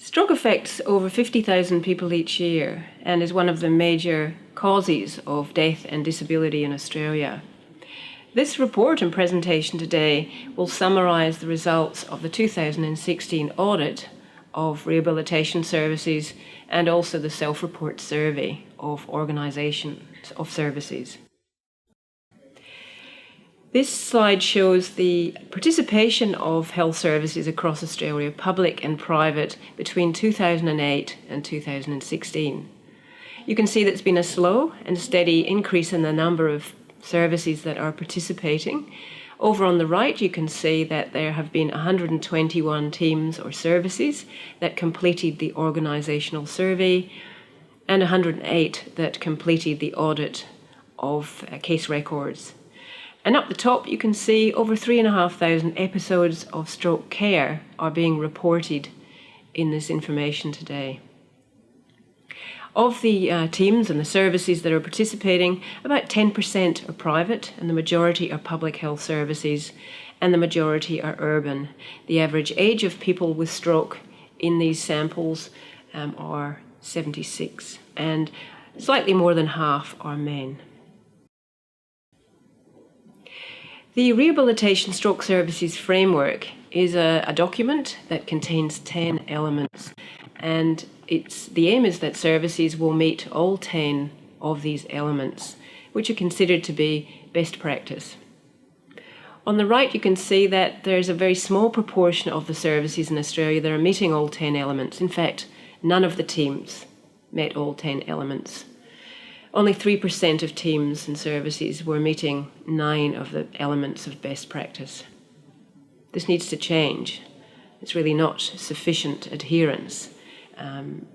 Stroke affects over 50,000 people each year and is one of the major causes of death and disability in Australia. This report and presentation today will summarise the results of the 2016 audit of rehabilitation services and also the self-report survey of organisations of services. This slide shows the participation of health services across Australia, public and private, between 2008 and 2016. You can see that it's been a slow and steady increase in the number of services that are participating. Over on the right, you can see that there have been 121 teams or services that completed the organisational survey and 108 that completed the audit of case records. And up the top, you can see over 3,500 episodes of stroke care are being reported in this information today. Of the teams and the services that are participating, about 10% are private and the majority are public health services and the majority are urban. The average age of people with stroke in these samples are 76 and slightly more than half are men. The Rehabilitation Stroke Services Framework is a document that contains 10 elements, and the aim is that services will meet all 10 of these elements, which are considered to be best practice. On the right, you can see that there's a very small proportion of the services in Australia that are meeting all 10 elements. In fact, none of the teams met all 10 elements. Only 3% of teams and services were meeting 9 of the elements of best practice. This needs to change. It's really not sufficient adherence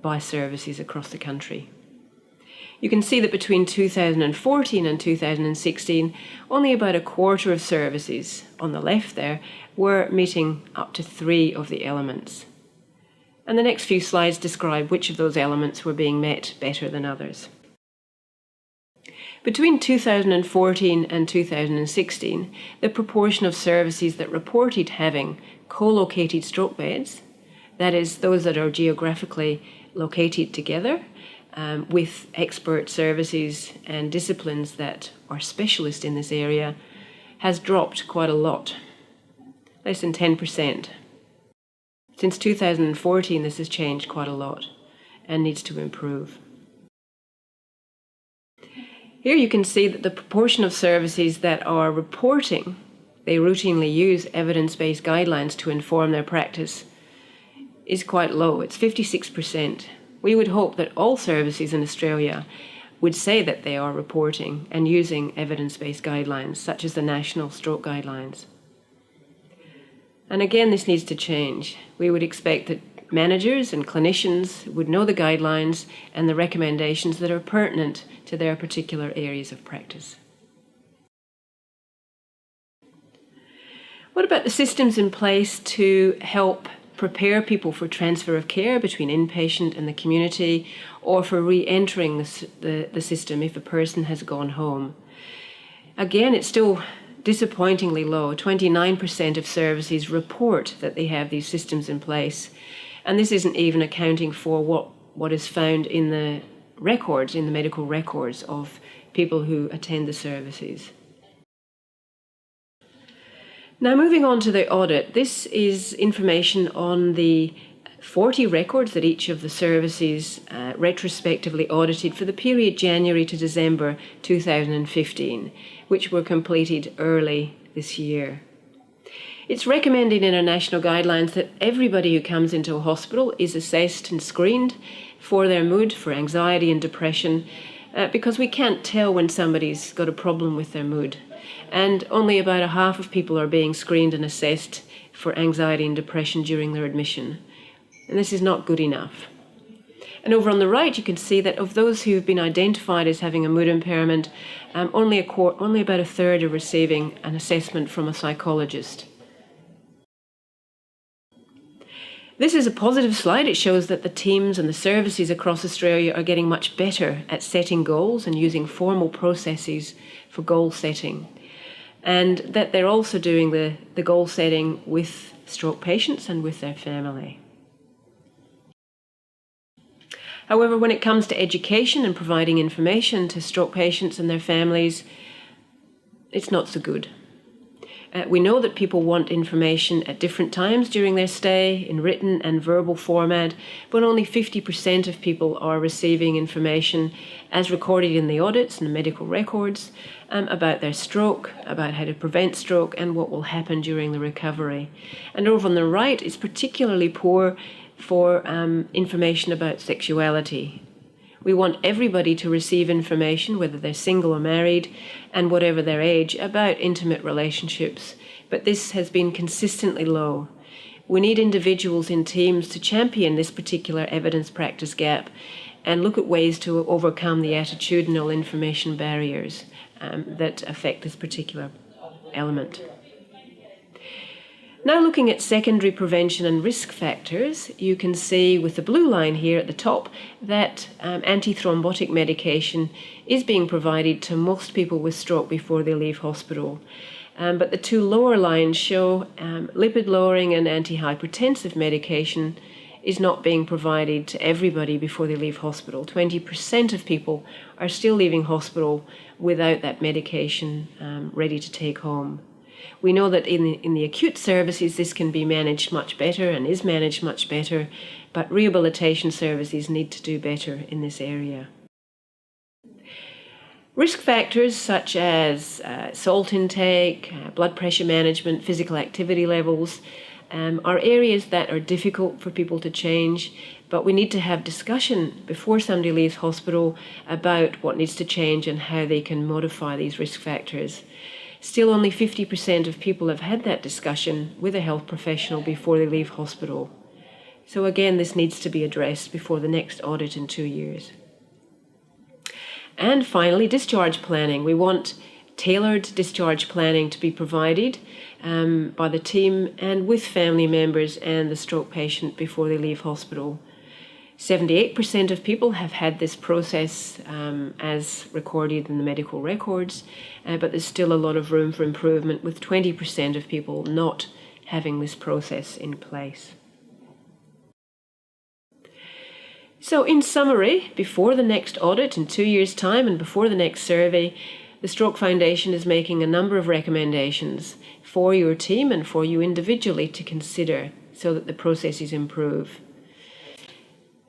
by services across the country. You can see that between 2014 and 2016, only about a quarter of services on the left there were meeting up to 3 of the elements. And the next few slides describe which of those elements were being met better than others. Between 2014 and 2016, the proportion of services that reported having co-located stroke beds, that is, those that are geographically located together with expert services and disciplines that are specialist in this area, has dropped quite a lot, less than 10%. Since 2014, this has changed quite a lot and needs to improve. Here you can see that the proportion of services that are reporting they routinely use evidence-based guidelines to inform their practice is quite low. It's 56%. We would hope that all services in Australia would say that they are reporting and using evidence-based guidelines, such as the National Stroke Guidelines. And again, this needs to change. We would expect that managers and clinicians would know the guidelines and the recommendations that are pertinent to their particular areas of practice. What about the systems in place to help prepare people for transfer of care between inpatient and the community, or for re-entering the system if a person has gone home? Again, it's still disappointingly low. 29% of services report that they have these systems in place. And this isn't even accounting for what is found in the records, in the medical records of people who attend the services. Now, moving on to the audit, this is information on the 40 records that each of the services retrospectively audited for the period January to December 2015, which were completed early this year. It's recommended in our national guidelines that everybody who comes into a hospital is assessed and screened for their mood, for anxiety and depression, because we can't tell when somebody's got a problem with their mood. And only about a half of people are being screened and assessed for anxiety and depression during their admission. And this is not good enough. And over on the right, you can see that of those who have been identified as having a mood impairment, only about a third are receiving an assessment from a psychologist. This is a positive slide. It shows that the teams and the services across Australia are getting much better at setting goals and using formal processes for goal setting. And that they're also doing the goal setting with stroke patients and with their family. However, when it comes to education and providing information to stroke patients and their families, it's not so good. We know that people want information at different times during their stay in written and verbal format, but only 50% of people are receiving information as recorded in the audits and the medical records about their stroke, about how to prevent stroke and what will happen during the recovery. And over on the right, it's particularly poor for information about sexuality. We want everybody to receive information, whether they're single or married, and whatever their age, about intimate relationships. But this has been consistently low. We need individuals in teams to champion this particular evidence practice gap and look at ways to overcome the attitudinal information barriers that affect this particular element. Now looking at secondary prevention and risk factors, you can see with the blue line here at the top that antithrombotic medication is being provided to most people with stroke before they leave hospital. But the two lower lines show lipid-lowering and antihypertensive medication is not being provided to everybody before they leave hospital. 20% of people are still leaving hospital without that medication ready to take home. We know that in the acute services this can be managed much better and is managed much better, but rehabilitation services need to do better in this area. Risk factors such as salt intake, blood pressure management, physical activity levels are areas that are difficult for people to change, but we need to have discussion before somebody leaves hospital about what needs to change and how they can modify these risk factors. Still, only 50% of people have had that discussion with a health professional before they leave hospital. So again, this needs to be addressed before the next audit in 2 years. And finally, discharge planning. We want tailored discharge planning to be provided by the team and with family members and the stroke patient before they leave hospital. 78% of people have had this process as recorded in the medical records, but there's still a lot of room for improvement, with 20% of people not having this process in place. So in summary, before the next audit in 2 years' time and before the next survey, the Stroke Foundation is making a number of recommendations for your team and for you individually to consider so that the processes improve.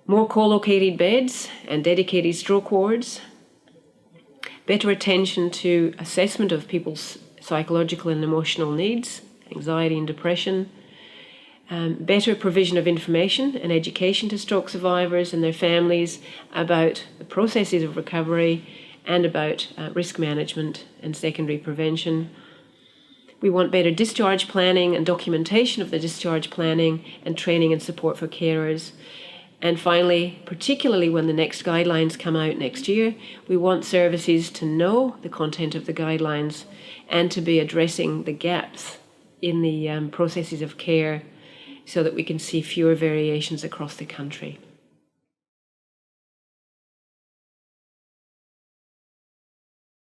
More co-located beds and dedicated stroke wards, better attention to assessment of people's psychological and emotional needs, anxiety and depression, better provision of information and education to stroke survivors and their families about the processes of recovery and about risk management and secondary prevention. We want better discharge planning and documentation of the discharge planning and training and support for carers. And finally, particularly when the next guidelines come out next year, we want services to know the content of the guidelines and to be addressing the gaps in the processes of care so that we can see fewer variations across the country.